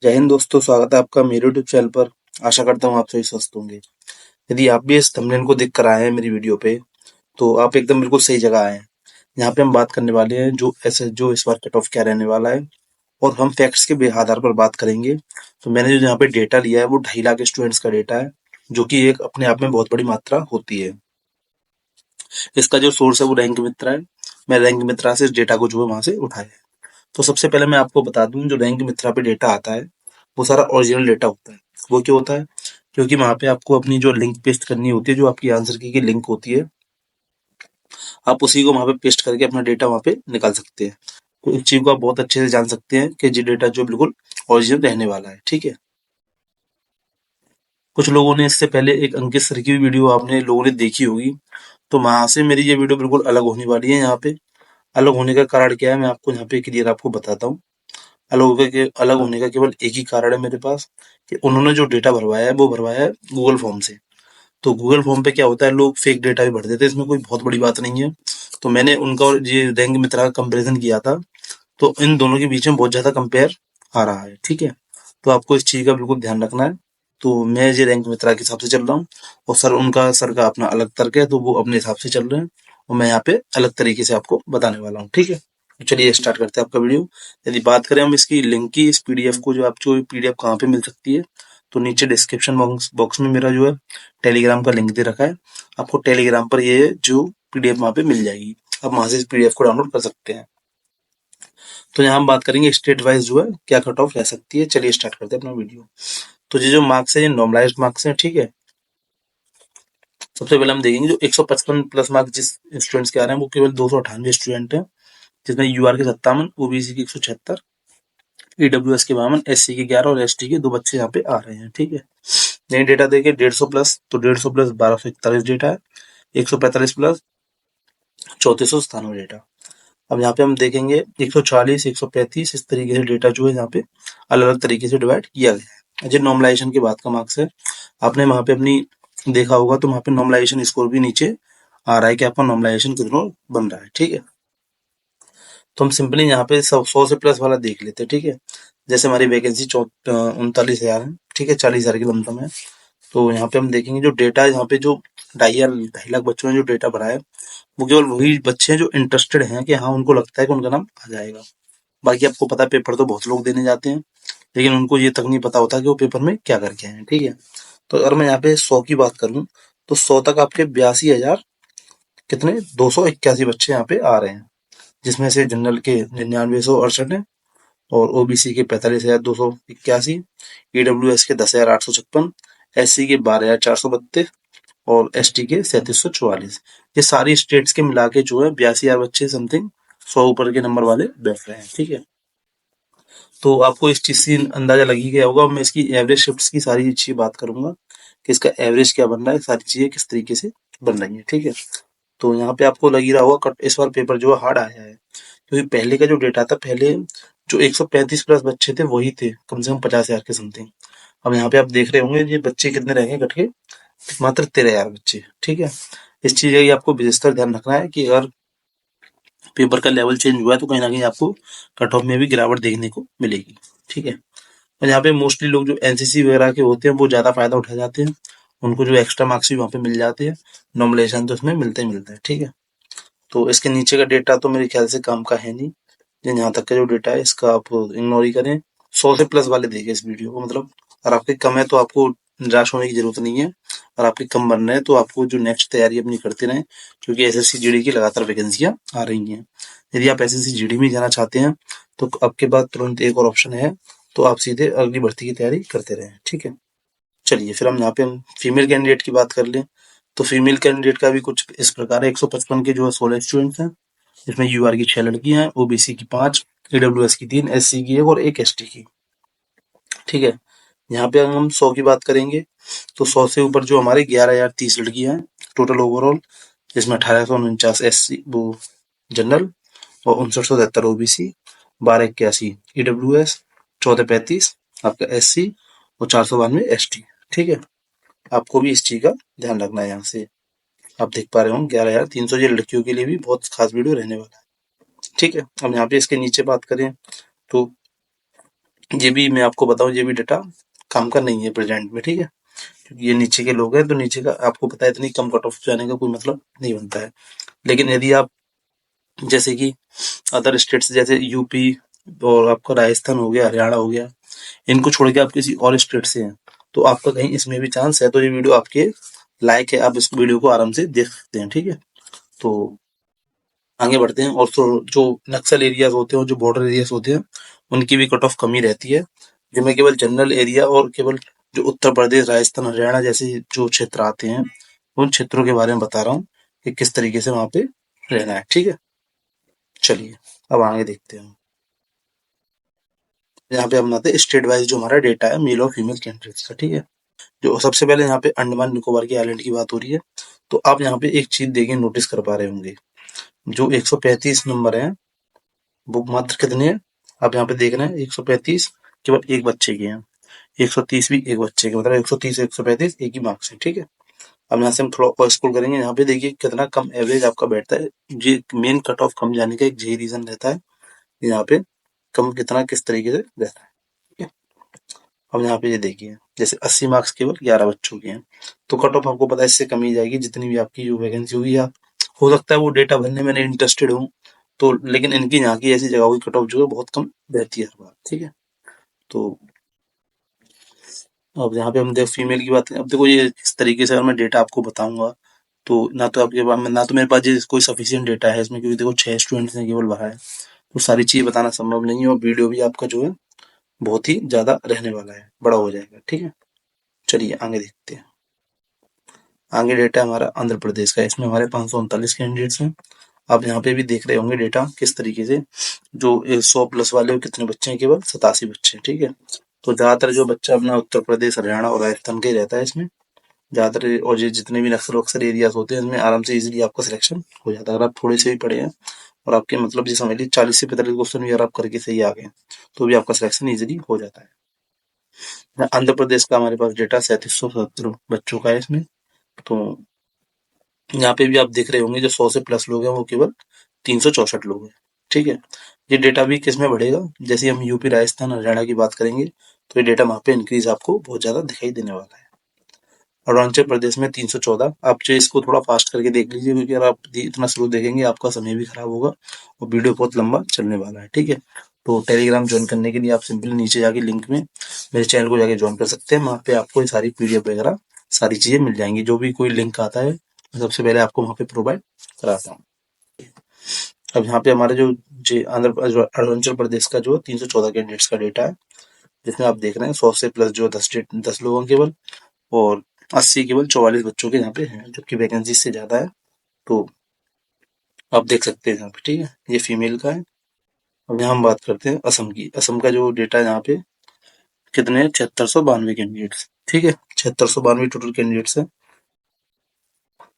जय हिंद दोस्तों, स्वागत है आपका मेरे यूट्यूब चैनल पर। आशा करता हूँ आप सभी स्वस्थ होंगे। यदि आप भी इस थंबनेल को देख कर आए हैं मेरी वीडियो पे, तो आप एकदम बिल्कुल सही जगह आए हैं। यहाँ पे हम बात करने वाले हैं जो इस बार कट ऑफ क्या रहने वाला है, और हम फैक्ट्स के आधार पर बात करेंगे। तो मैंने जो यहाँ पे डेटा लिया है वो 2.5 लाख स्टूडेंट्स का डेटा है, जो कि एक अपने आप में बहुत बड़ी मात्रा होती है। इसका जो सोर्स है वो रैंक मित्रा है। मैं रैंक मित्रा से इस डेटा को जो है वहां से उठाया है। तो सबसे पहले मैं आपको बता दूं, जो रैंक मित्रा पे डेटा आता है वो सारा ओरिजिनल डेटा होता है। वो क्यों होता है? क्योंकि वहां पे आपको अपनी जो लिंक पेस्ट करनी होती है, जो आपकी आंसर की लिंक होती है, आप उसी को वहां पे पेस्ट करके अपना डेटा वहां पे निकाल सकते हैं। तो इस चीज को आप बहुत अच्छे से जान सकते हैं कि ये डेटा जो बिल्कुल ओरिजिनल रहने वाला है। ठीक है। कुछ लोगों ने इससे पहले एक अंकित सर की वीडियो आपने लोगों ने देखी होगी, तो वहां से मेरी ये वीडियो बिल्कुल अलग होने वाली है। यहाँ पे अलग होने का कारण क्या है, मैं आपको यहाँ पे क्लियर आपको बताता हूँ। अलग होने का केवल एक ही कारण है मेरे पास, कि उन्होंने जो डेटा भरवाया है वो भरवाया है गूगल फॉर्म से। तो गूगल फॉर्म पे क्या होता है, लोग फेक डेटा भी भर देते हैं, इसमें कोई बहुत बड़ी बात नहीं है। तो मैंने उनका और ये रैंक मित्रा का कंपैरिजन किया था, तो इन दोनों के बीच में बहुत ज्यादा कंपेयर आ रहा है। ठीक है। तो आपको इस चीज का बिल्कुल ध्यान रखना है। तो मैं ये रैंक मित्रा के हिसाब से चल रहा हूँ, और सर का अपना अलग तर्क है, तो वो अपने हिसाब से चल रहे हैं, और मैं यहाँ पे अलग तरीके से आपको बताने वाला हूँ। ठीक है। तो चलिए स्टार्ट करते हैं आपका वीडियो। यदि बात करें हम इसकी लिंक की, इस पीडीएफ को, जो आपको पीडीएफ कहाँ पे मिल सकती है, तो नीचे डिस्क्रिप्शन बॉक्स में मेरा जो है टेलीग्राम का लिंक दे रखा है। आपको टेलीग्राम पर ये जो पीडीएफ वहां पे मिल जाएगी, आप वहां से इस पीडीएफ को डाउनलोड कर सकते हैं। तो यहाँ हम बात करेंगे स्टेट वाइज जो है क्या कट ऑफ रह सकती है। चलिए स्टार्ट करते हैं अपना वीडियो। तो ये जो मार्क्स है ये नॉर्मलाइज्ड मार्क्स हैं। ठीक है। सबसे पहले हम देखेंगे जो 155 प्लस मार्क्स जिस स्टूडेंट्स के आ रहे हैं वो केवल 298 स्टूडेंट हैं, जिसमें यूआर के 57, ओबीसी के 176, ईडब्ल्यूएस के 52, एससी के 11 और एसटी के 2 बच्चे यहाँ पे आ रहे हैं। ठीक है। नई डेटा देखे 150 प्लस, तो 150 प्लस 1241 डेटा है, 145 प्लस 3497 डेटा। अब यहाँ पे हम देखेंगे 140, 135, इस तरीके से डेटा जो है यहाँ पे अलग अलग तरीके से डिवाइड किया गया है। जो नॉर्मलाइजेशन की बात का मार्क्स है, आपने वहां पे अपनी देखा होगा, तो वहां पे नॉर्मलाइजेशन स्कोर भी नीचे आ रहा है कि आपका नॉर्मलाइजेशन कितना बन रहा है। ठीक है। तो हम सिंपली यहाँ पे 100 से प्लस वाला देख लेते हैं। ठीक है। जैसे हमारी वैकेंसी 39,000 है। ठीक है। 40,000 की लमसम है। तो यहाँ पे हम देखेंगे जो डेटा है, यहाँ पे जो 2.5 लाख बच्चों ने जो डेटा भरा है, वो केवल वही बच्चे हैं जो इंटरेस्टेड हैं, कि हाँ उनको लगता है कि उनका नाम आ जाएगा। बाकी आपको पता है पेपर तो बहुत लोग देने जाते हैं, लेकिन उनको ये तक नहीं पता होता कि वो पेपर में क्या करके आए हैं। ठीक है। तो अगर मैं यहाँ पे 100 की बात करूं, तो 100 तक आपके 82,000 कितने 281 बच्चे यहाँ पे आ रहे हैं, जिसमें से जनरल के 99,168 है, और ओबीसी के 45,281, ईडब्ल्यूएस के 10,856, एससी के 12,432 और एसटी के 3,744। ये सारी स्टेट्स के मिला के जो है 82,000 बच्चे समथिंग 100 ऊपर के नंबर वाले बैठ रहे हैं। ठीक है। तो आपको इस चीज से अंदाजा लग ही गया होगा। मैं इसकी एवरेज शिफ्ट्स की सारी चीज बात करूंगा कि इसका एवरेज क्या बन रहा है, सारी चीजें किस तरीके से बन रही है। ठीक है। तो यहाँ पे आपको लग ही रहा होगा इस बार पेपर जो हार्ड आया है, क्योंकि पहले का जो डेटा था, पहले जो 135 प्लस बच्चे थे वही थे कम से कम 50,000 के समथिंग। अब यहाँ पे आप देख रहे होंगे ये बच्चे कितने रह गए घट के, मात्र 13,000 बच्चे। ठीक है। इस चीज का ही आपको विशेषकर ध्यान रखना है कि अगर पेपर का लेवल चेंज हुआ है तो कहीं ना कहीं आपको कट ऑफ में भी गिरावट देखने को मिलेगी। ठीक है। और यहाँ पे मोस्टली लोग जो एनसीसी वगैरह के होते हैं वो ज्यादा फायदा उठा जाते हैं, उनको जो एक्स्ट्रा मार्क्स भी वहाँ पे मिल जाते हैं। नॉमिनेशन तो उसमें मिलता ही मिलता है। ठीक है। तो इसके नीचे का डेटा तो मेरे ख्याल से काम का है नहीं। लेकिन यहाँ तक का जो डेटा है इसका आप इग्नोर ही करें। 100 से प्लस वाले देखिए इस वीडियो को, मतलब अगर आपके कम है तो आपको निराश होने की जरूरत नहीं है, और आपके कम बन रहे हैं तो आपको जो नेक्स्ट तैयारी अपनी करते रहें, क्योंकि एसएससी जीडी की लगातार वैकेंसियां आ रही हैं। यदि आप एसएससी जीडी में जाना चाहते हैं तो आपके पास तुरंत एक और ऑप्शन है, तो आप सीधे अगली भर्ती की तैयारी करते रहें। ठीक है। चलिए फिर हम यहाँ पे हम फीमेल कैंडिडेट की बात कर लें। तो फीमेल कैंडिडेट का भी कुछ इस प्रकार है। 155 के जो है 16 स्टूडेंट्स हैं, जिसमें यूआर की 6 लड़कियां हैं, ओबीसी की 5, ईडब्ल्यूएस की 3, एससी की 1 और 1 एसटी की। ठीक है। यहाँ पे हम 100 की बात करेंगे, तो 100 से ऊपर जो हमारे 11,030 लड़कियां हैं टोटल ओवरऑल, जिसमें 1849 एससी वो जनरल, और 5973 ओबीसी, 1281 ईडब्ल्यूएस, 1435 आपका एससी, और 492 एसटी। ठीक है। आपको भी इस चीज का ध्यान रखना है। यहाँ से आप देख पा रहे हो 11,300 ये लड़कियों के लिए भी बहुत खास वीडियो रहने वाला है। ठीक है। अब यहाँ पे इसके नीचे बात करें, तो ये भी मैं आपको बताऊं, ये भी डेटा काम का नहीं है प्रेजेंट में, ठीक है, क्योंकि ये नीचे के लोग हैं, तो नीचे का आपको पता है इतनी कम कट ऑफ जाने का कोई मतलब नहीं बनता है। लेकिन यदि आप जैसे कि अदर स्टेट्स जैसे यूपी और आपका राजस्थान हो गया, हरियाणा हो गया, इनको छोड़ के आप किसी और स्टेट से हैं, तो आपका कहीं इसमें भी चांस है, तो ये वीडियो आपके लायक है, आप इस वीडियो को आराम से देख सकते हैं, ठीक है। तो आगे बढ़ते हैं। और तो जो नक्सल एरियाज होते हैं और जो बॉर्डर एरियाज होते हैं, उनकी भी कट ऑफ कमी रहती है। जो मैं केवल जनरल एरिया और केवल जो उत्तर प्रदेश, राजस्थान, हरियाणा जैसे जो क्षेत्र आते हैं, उन क्षेत्रों के बारे में बता रहा हूँ कि किस तरीके से वहां पे रहना है, ठीक है। चलिए अब आगे देखते हैं। यहाँ पे हम बनाते हैं स्टेट वाइज जो हमारा डेटा है मेल और फीमेल कैंडिडेट्स का, ठीक है। जो सबसे पहले यहाँ पे अंडमान निकोबार की आइलैंड की बात हो रही है, तो आप यहाँ पे एक चीज देखिए, नोटिस कर पा रहे होंगे, जो 135 नंबर है वो मात्र कितने हैं, आप यहाँ पे देख रहे हैं 135 केवल एक बच्चे के हैं, 130 भी एक बच्चे के, मतलब 130 135 एक ही मार्क्स है, ठीक है। अब यहाँ से हम थोड़ा और स्क्रॉल करेंगे, यहाँ पे देखिए कितना कम एवरेज आपका बैठता है। ये मेन कट ऑफ कम जाने का एक यही रीजन रहता है, यहाँ पे कम कितना किस तरीके से रहता है, ठीक है। अब यहाँ पे ये देखिए, जैसे 80 मार्क्स केवल 11 बच्चों के हैं, तो कट ऑफ आपको पता है इससे कमी जाएगी, जितनी भी आपकी जो वैकेंसी होगी, या हो सकता है वो डेटा भरने में नहीं इंटरेस्टेड हूँ, तो लेकिन इनकी यहाँ की ऐसी जगहों की कट ऑफ जो है बहुत कम रहती है हर बार, ठीक है। तो अब यहाँ पे हम देख फीमेल की बात करें, अब देखो ये इस तरीके से अगर मैं डेटा आपको बताऊंगा, तो ना तो आपके पास, ना तो मेरे पास ये कोई सफिशियंट डेटा है इसमें, क्योंकि देखो 6 स्टूडेंट्स ने केवल भरा है, तो सारी चीजें बताना संभव नहीं है, और वीडियो भी आपका जो है बहुत ही ज्यादा रहने वाला है, बड़ा हो जाएगा, ठीक है। चलिए आगे देखते हैं। आगे डेटा हमारा आंध्र प्रदेश का है, इसमें हमारे 539 कैंडिडेट्स हैं। आप यहाँ पे भी देख रहे होंगे डेटा किस तरीके से, जो 100 प्लस वाले कितने बच्चे हैं, केवल 87 बच्चे हैं, ठीक है। तो ज्यादातर जो बच्चा अपना उत्तर प्रदेश, हरियाणा और राजस्थान का ही रहता है इसमें ज्यादातर, और ये जितने भी नक्सल वक्सल एरियाज होते हैं इनमें आराम से इजीली आपका सिलेक्शन हो जाता है, अगर आप थोड़े से भी पढ़े हैं और आपके मतलब ये समझ लीजिए 40 से 45 क्वेश्चन भी अगर आप करके सही आ गए, तो भी आपका सिलेक्शन इजीली हो जाता है। आंध्र प्रदेश का हमारे पास डेटा 3770 बच्चों का है इसमें। तो यहाँ पे भी आप देख रहे होंगे जो 100 से प्लस लोग हैं वो केवल 364 लोग हैं, ठीक है। ये डेटा भी किस में बढ़ेगा, जैसे हम यूपी, राजस्थान, हरियाणा की बात करेंगे, तो ये डेटा वहाँ पे इंक्रीज आपको बहुत ज्यादा दिखाई देने वाला है। अरुणाचल प्रदेश में 314, आप जो इसको थोड़ा फास्ट करके देख लीजिए, क्योंकि अगर आप इतना स्लो देखेंगे आपका समय भी खराब होगा और वीडियो बहुत लंबा चलने वाला है, ठीक है। तो टेलीग्राम ज्वाइन करने के लिए आप सिंपली नीचे जाके लिंक में मेरे चैनल को जाके ज्वाइन कर सकते हैं, वहाँ पे आपको ये सारी पीडीएफ वगैरह सारी चीजें मिल जाएंगी, जो भी कोई लिंक आता है मैं सबसे पहले आपको वहाँ पे प्रोवाइड कराता हूँ। अब यहाँ पे हमारे जो अरुणाचल प्रदेश का जो 314 कैंडिडेट्स का डेटा है, जिसमें आप देख रहे हैं 100 से प्लस जो 10 लोगों केवल, और 80 केवल 44 बच्चों के यहाँ पे हैं, जबकि वैकेंसी से ज्यादा है। तो आप देख सकते हैं यहाँ पे, ठीक है, ये फीमेल का है। अब यहाँ हम बात करते हैं असम की। असम का जो डेटा है यहाँ पे कितने हैं, 7692 कैंडिडेट्स, ठीक है, 7692 टोटल कैंडिडेट्स है,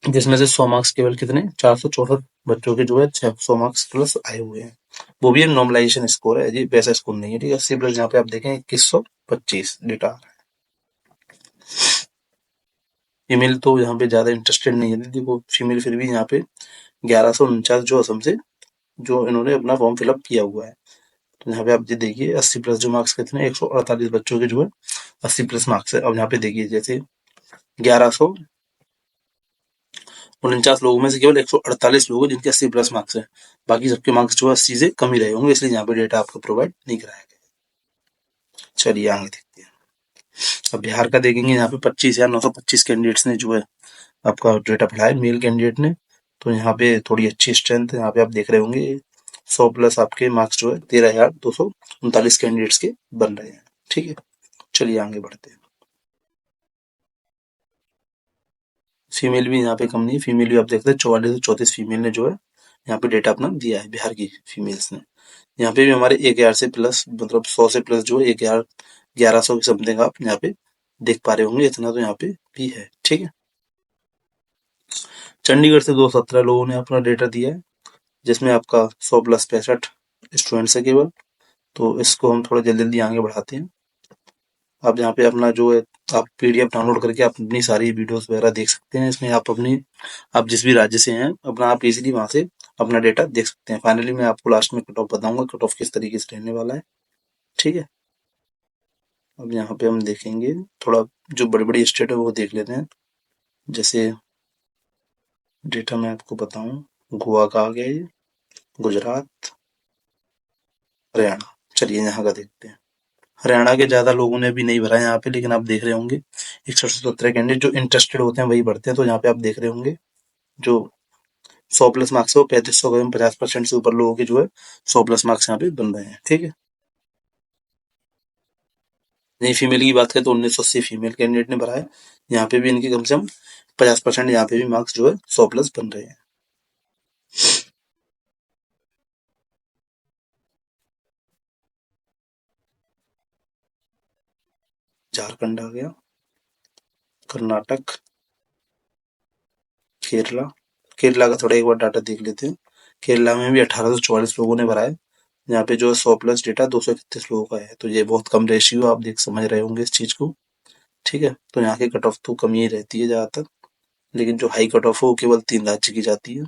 जिसमें से 100 मार्क्स केवल कितने 464 बच्चों के जो है 600 मार्क्स प्लस आए हुए हैं। वो भी नॉर्मलाइजेशन स्कोर है जी, वैसा स्कोर नहीं है, ठीक है। 80 प्लस यहाँ पे आप देखें 2125 डेटा आ रहा है। फीमेल तो यहाँ पे ज्यादा इंटरेस्टेड नहीं है, देखो फीमेल फिर भी यहाँ पे 1149 जो असम से जो इन्होंने अपना फॉर्म फिलअप किया हुआ है, तो यहाँ पे आप ये देखिए 80 प्लस जो मार्क्स कितने 148 बच्चों के जो है 80 प्लस मार्क्स है। अब यहाँ पे देखिए जैसे 1149 लोगों में से केवल 148 लोग हैं जिनके 80 प्लस मार्क्स है, बाकी सबके मार्क्स जो है 80 से कम ही रहे होंगे, इसलिए यहाँ पे डेटा आपको प्रोवाइड नहीं कराया गया। चलिए आगे देखते हैं। अब बिहार का देखेंगे, यहाँ पे 25,925 कैंडिडेट्स ने जो है आपका डेटा पढ़ा है मेल कैंडिडेट ने, तो यहाँ पे थोड़ी अच्छी स्ट्रेंथ है, यहाँ पे आप देख रहे होंगे 100 प्लस आपके मार्क्स जो है 13,239 कैंडिडेट्स के बन रहे हैं, ठीक है। चलिए आगे बढ़ते हैं। फीमेल भी यहाँ पे कम नहीं, फीमेल भी आप देखते हैं 44 से 34 फीमेल ने जो है यहाँ पे डेटा अपना दिया है, बिहार की फीमेल्स ने। यहाँ पे भी हमारे 1,000 से प्लस, मतलब 100 से प्लस जो है 1,000 1100 की समथिंग आप यहाँ पे देख पा रहे होंगे, इतना तो यहाँ पे भी है, ठीक है। चंडीगढ़ से 217 लोगों ने अपना डेटा दिया है, जिसमें आपका 100 प्लस 65 स्टूडेंट्स है केवल। तो इसको हम थोड़ा जल्दी जल्दी आगे बढ़ाते हैं। आप यहाँ पे अपना जो है आप पीडीएफ डाउनलोड करके आप अपनी सारी वीडियोस वगैरह देख सकते हैं, इसमें आप अपनी आप जिस भी राज्य से हैं अपना आप इजीली वहां से अपना डेटा देख सकते हैं। फाइनली मैं आपको लास्ट में कट ऑफ बताऊंगा, कट ऑफ किस तरीके से रहने वाला है, ठीक है। अब यहाँ पे हम देखेंगे थोड़ा, जो बड़ी बड़ी स्टेट है वो देख लेते हैं। जैसे डेटा मैं आपको बताऊं, गोवा का आ गया ये, गुजरात, हरियाणा। चलिए यहाँ का देखते हैं। हरियाणा के ज्यादा लोगों ने भी नहीं भरा है यहाँ पे, लेकिन आप देख रहे होंगे 61 से 17 कैंडिडेट जो इंटरेस्टेड होते हैं वही भरते हैं। तो यहाँ पे आप देख रहे होंगे जो 100 प्लस मार्क्स है वो 3500 का 50% से ऊपर लोगों के जो है 100 प्लस मार्क्स यहाँ पे बन रहे हैं। ठीक है। नहीं, फीमेल की बात करें तो 1980 फीमेल कैंडिडेट ने भरा है। यहाँ पे भी इनके कम से कम 50% यहाँ पे भी मार्क्स जो है 100 प्लस बन रहे हैं। झारखंड आ गया, कर्नाटक, केरला। केरला का थोड़ा एक बार डाटा देख लेते हैं। केरला में भी 1844 लोगों ने भरा है। यहाँ पे जो है 100 प्लस डेटा 231 लोगों का है, तो ये बहुत कम रेशियो, आप देख समझ रहे होंगे इस चीज को। ठीक है। तो यहाँ की कट ऑफ तो कम ही रहती है ज्यादातर, लेकिन जो हाई कट ऑफ है वो केवल 3 राज्य की जाती है।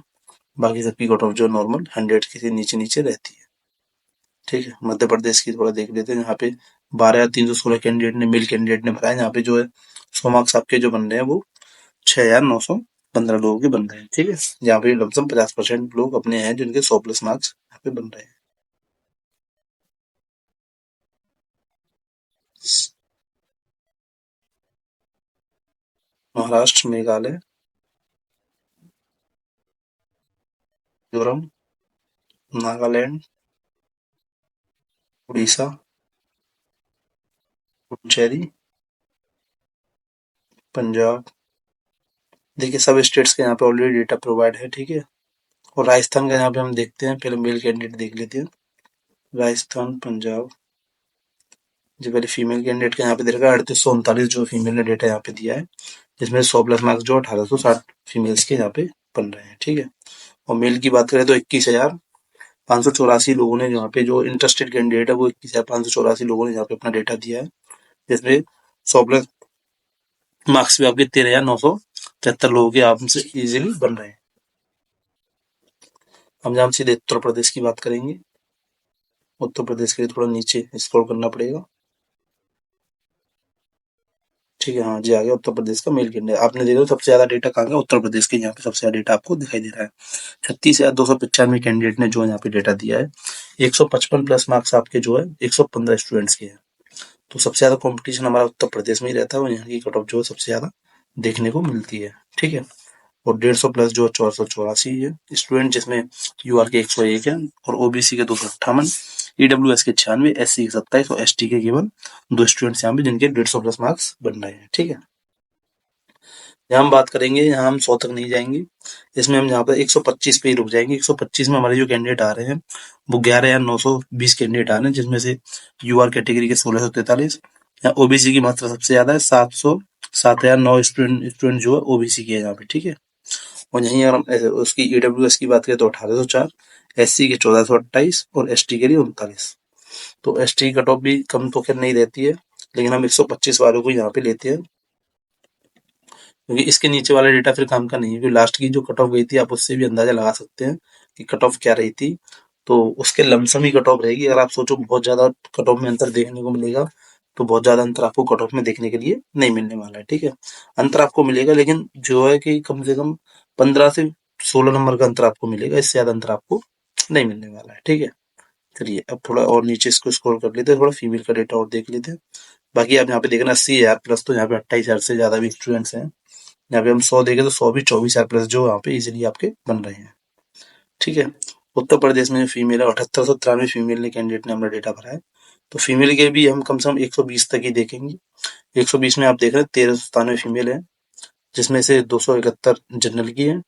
बाकी सबकी कट ऑफ जो नॉर्मल 100 के नीचे नीचे रहती है। ठीक है। मध्य प्रदेश की थोड़ा देख लेते हैं। यहाँ पे 12,316 कैंडिडेट ने, मेल कैंडिडेट ने भरा है। यहाँ पे जो है 100 मार्क्स आपके जो बन रहे हैं वो 6,915 लोगों के बन रहे हैं। ठीक है। यहाँ पे लमसम 50% लोग अपने हैं जिनके 100 प्लस मार्क्स यहाँ पे बन रहे हैं। महाराष्ट्र, मेघालय, मिजोरम, नागालैंड, उड़ीसा, पुडुचेरी, पंजाब। देखिए सब स्टेट्स के यहाँ पे ऑलरेडी डेटा प्रोवाइड है। ठीक है। और राजस्थान का यहाँ पे हम देखते हैं, पहले मेल कैंडिडेट देख लेते हैं। राजस्थान, पंजाब। जो पहले फीमेल कैंडिडेट का यहाँ पे दे रखा है 3839 जो फीमेल ने डेटा यहाँ पे दिया है, जिसमें 100 प्लस मार्क्स जो 1860 फीमेल्स के यहाँ पे बन रहे हैं। ठीक है। और मेल की बात करें तो 21,584 लोगों ने यहाँ पे, जो इंटरेस्टेड कैंडिडेट है वो 21,584 लोगों ने यहाँ पे अपना डेटा दिया है, जिसमें 100 प्लस मार्क्स भी आपके 13,973 लोगों के आप से इजिली बन रहे हैं। हम जहाँ सीधे उत्तर प्रदेश की बात करेंगे। उत्तर प्रदेश के लिए थोड़ा नीचे स्क्रॉल करना पड़ेगा। ठीक है। हाँ जी, आ गया उत्तर प्रदेश का मेल कैंडिडेट। आपने देखा सबसे ज्यादा डेटा कहाँ का, उत्तर प्रदेश के यहाँ पे सबसे ज्यादा डेटा आपको दिखाई दे रहा है। 36,295 कैंडिडेट ने जो यहाँ पे डेटा दिया है। 155 प्लस मार्क्स आपके जो है 115 स्टूडेंट्स के हैं। तो सबसे ज्यादा कंपटीशन हमारा उत्तर प्रदेश में ही रहता है, और यहाँ की कट ऑफ जो है सबसे ज्यादा देखने को मिलती है। ठीक है। और 150 प्लस जो 484 है स्टूडेंट, जिसमें यूआर के 101 है और ओबीसी के 258, ईडब्ल्यूएस के 96, एससी के 27 और एसटी के केवल 2 स्टूडेंट्स यहाँ पे जिनके 150 प्लस मार्क्स बन रहे हैं। ठीक है। यहाँ हम बात करेंगे, यहाँ हम 100 तक नहीं जाएंगे। इसमें हम यहाँ पर 125 पे ही रुक जाएंगे। 125 में हमारे जो कैंडिडेट आ रहे हैं वो 11,920 कैंडिडेट आ रहे हैं, जिसमें से यूआर कैटेगरी के 1643, यहाँ ओबीसी की मात्रा सबसे ज्यादा है, 7,009 स्टूडेंट जो है ओबीसी के है यहाँ पे। ठीक है। और यहीं अगर हम उसकी ईडब्ल्यूएस की बात करें तो 1804, एससी के 1428 और एसटी के लिए 39। तो एसटी की कट ऑफ भी कम तो खैर नहीं रहती है, लेकिन हम 125 वालों को यहाँ पे लेते हैं, क्योंकि इसके नीचे वाला डेटा फिर काम का नहीं है। क्योंकि लास्ट की जो कट ऑफ गई थी आप उससे भी अंदाजा लगा सकते हैं कि कट ऑफ क्या रही थी। तो उसके लमसम ही कट ऑफ रहेगी। अगर आप सोचो बहुत ज्यादा कट ऑफ में अंतर देखने को मिलेगा, तो बहुत ज्यादा अंतर आपको कट ऑफ में देखने के लिए नहीं मिलने वाला है। ठीक है। अंतर आपको मिलेगा, लेकिन जो है कि कम से कम 15 से 16 नंबर का अंतर आपको मिलेगा, इससे ज्यादा अंतर आपको नहीं मिलने वाला है। ठीक है। चलिए अब थोड़ा और नीचे इसको स्क्रॉल कर लेते हैं, थोड़ा फीमेल का डेटा और देख लेते हैं। बाकी आप यहाँ पे देखना 80,000 प्लस, तो यहाँ पे 28,000 से ज्यादा भी स्टूडेंट्स हैं। यहाँ पे हम 100 देखें तो 100 भी 24,000 प्लस जो यहाँ पे इजिली आपके बन रहे हैं। ठीक है। उत्तर प्रदेश में जो फीमेल है 7893 फीमेल ने कैंडिडेट ने अपना डेटा भरा है। तो फीमेल के भी हम कम से कम 120 तक ही देखेंगे। 120 में आप देख रहे हैं 1397 फीमेल है, जिसमें से 271 जनरल की है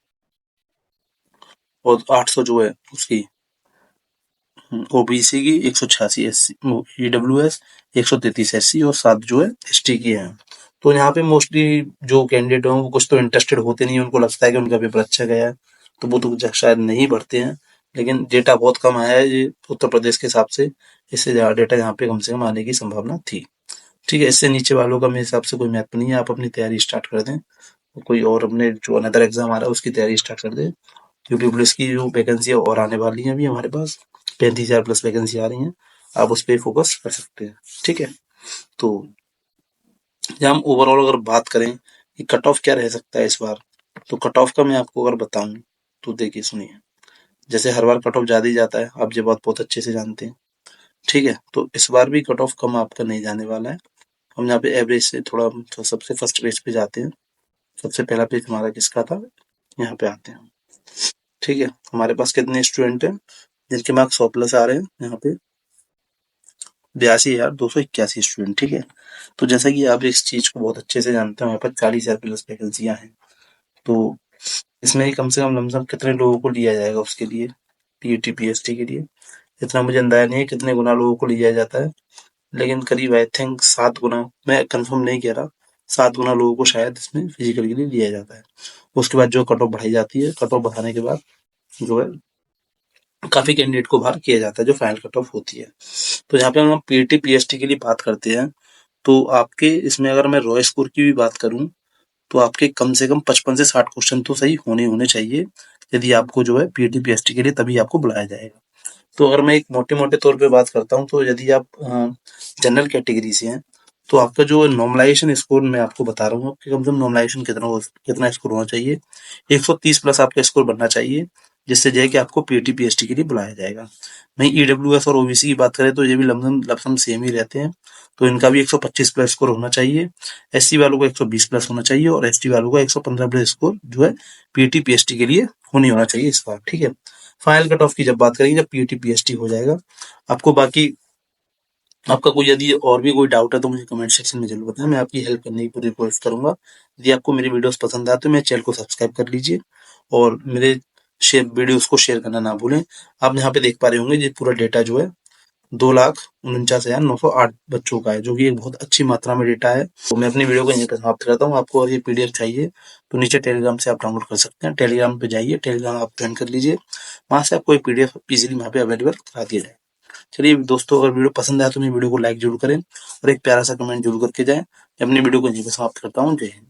और 800 जो है उसकी ओबीसी की, 186 एससी ईडब्ल्यूएस, 133 एससी और 7 जो है एसटी की है। तो यहाँ पे मोस्टली जो कैंडिडेट हैं वो कुछ तो इंटरेस्टेड होते नहीं है, उनको लगता है कि उनका पेपर अच्छा गया है तो वो तो शायद नहीं भरते हैं। लेकिन डेटा बहुत कम आया है ये उत्तर प्रदेश के हिसाब से, इससे ज्यादा डेटा यहाँ पे कम से कम आने की संभावना थी। ठीक है। इससे नीचे वालों का मेरे हिसाब से कोई महत्व नहीं है, आप अपनी तैयारी स्टार्ट कर दें। कोई और अपने जो अनदर एग्जाम आ रहा है उसकी तैयारी स्टार्ट कर दें, क्योंकि पुलिस की जो वैकेंसी और आने वाली है अभी हमारे पास 35,000 प्लस वैकेंसी आ रही हैं। आप उस पर फोकस कर सकते हैं। ठीक है। तो जब हम ओवरऑल अगर बात करें कि कट ऑफ क्या रह सकता है इस बार, तो कट ऑफ का मैं आपको अगर बताऊं तो देखिए सुनिए, जैसे हर बार कट ऑफ ज्यादा ही जाता है, आप ये बात बहुत अच्छे से जानते हैं, ठीक है। तो इस बार भी कट ऑफ कम आपका नहीं जाने वाला है। हम यहाँ पे एवरेज से थोड़ा तो सबसे फर्स्ट पेज पे जाते हैं। सबसे पहला पेज हमारा किसका था, यहाँ पे आते हैं, ठीक है। हमारे पास कितने स्टूडेंट हैं जिनके मार्क्स 100 प्लस आ रहे हैं, यहाँ पे 82,281 स्टूडेंट, ठीक है। तो जैसा कि आप इस चीज को बहुत अच्छे से जानते हैं, हमारे पास 40,000 प्लस वैकेंसियां हैं। तो इसमें कम से कम लमसम कितने लोगों को लिया जाएगा उसके लिए, पीईटी पीएसटी के लिए, इतना मुझे अंदाजा नहीं है कितने गुना लोगों को लिया जाता है, लेकिन करीब आई थिंक 7 गुना, मैं कंफर्म नहीं कह रहा, 7 गुना लोगों को शायद इसमें फिजिकल के लिए लिया जाता है। उसके बाद जो कट ऑफ बढ़ाई जाती है, कट ऑफ बढ़ाने के बाद जो है काफी कैंडिडेट को बाहर किया जाता है, जो फाइनल कट ऑफ होती है। तो यहाँ पे हम पीईटी पीएसटी के लिए बात करते हैं, तो आपके इसमें अगर मैं रॉ स्कोर की भी बात करूं, तो आपके कम से कम 55 से 60 क्वेश्चन तो सही होने होने चाहिए, यदि आपको जो है पीईटी पीएसटी के लिए तभी आपको बुलाया जाएगा। तो अगर मैं एक मोटे मोटे तौर पे बात करता हूँ, तो यदि आप जनरल कैटेगरी से हैं, तो आपका जो नॉर्मलाइजेशन स्कोर मैं आपको बता रहा हूँ कि कम से कम नॉर्मलाइजेशन कितना स्कोर होना चाहिए, 130 प्लस आपका स्कोर बनना चाहिए, जिससे जो है कि आपको पीटी पीएसटी के लिए बुलाया जाएगा। वहीं ईडब्ल्यूएस और ओबीसी की बात करें तो ये भी लमसम सेम ही रहते हैं, तो इनका भी 125 प्लस स्कोर होना चाहिए। एससी वालों को 120 प्लस होना चाहिए और एसटी वालों को 115 प्लस स्कोर जो है पीटी पीएसटी के लिए होना चाहिए इस बार, ठीक है। फाइनल कट ऑफ की जब बात करेंगे, जब पीटी पीएसटी हो जाएगा, आपको बाकी आपका कोई यदि और भी कोई डाउट है तो मुझे कमेंट सेक्शन में जरूर बताएं, मैं आपकी हेल्प करने की पूरी कोशिश करूंगा। यदि आपको मेरी वीडियोस पसंद आए तो मेरे चैनल को सब्सक्राइब कर लीजिए और मेरे वीडियोस को शेयर करना ना भूलें। आप यहाँ पे देख पा रहे होंगे ये पूरा डेटा जो है 2,49,908 बच्चों का है, जो कि एक बहुत अच्छी मात्रा में डेटा है। तो मैं अपनी वीडियो को यहीं पर समाप्त करता हूँ। आपको अगर ये पीडीएफ चाहिए तो नीचे टेलीग्राम से आप डाउनलोड कर सकते हैं, टेलीग्राम पे जाइए, टेलीग्राम आप ज्वाइन कर लीजिए, वहां से आपको एक पीडीएफ इजीली वहाँ पे अवेलेबल करा दिया जाए। चलिए दोस्तों, अगर वीडियो पसंद आया तो मेरी वीडियो को लाइक जरूर करें और एक प्यारा सा कमेंट जरूर करके जाएं। मैं अपनी वीडियो को यहीं पर समाप्त करता हूँ। जय हिंद।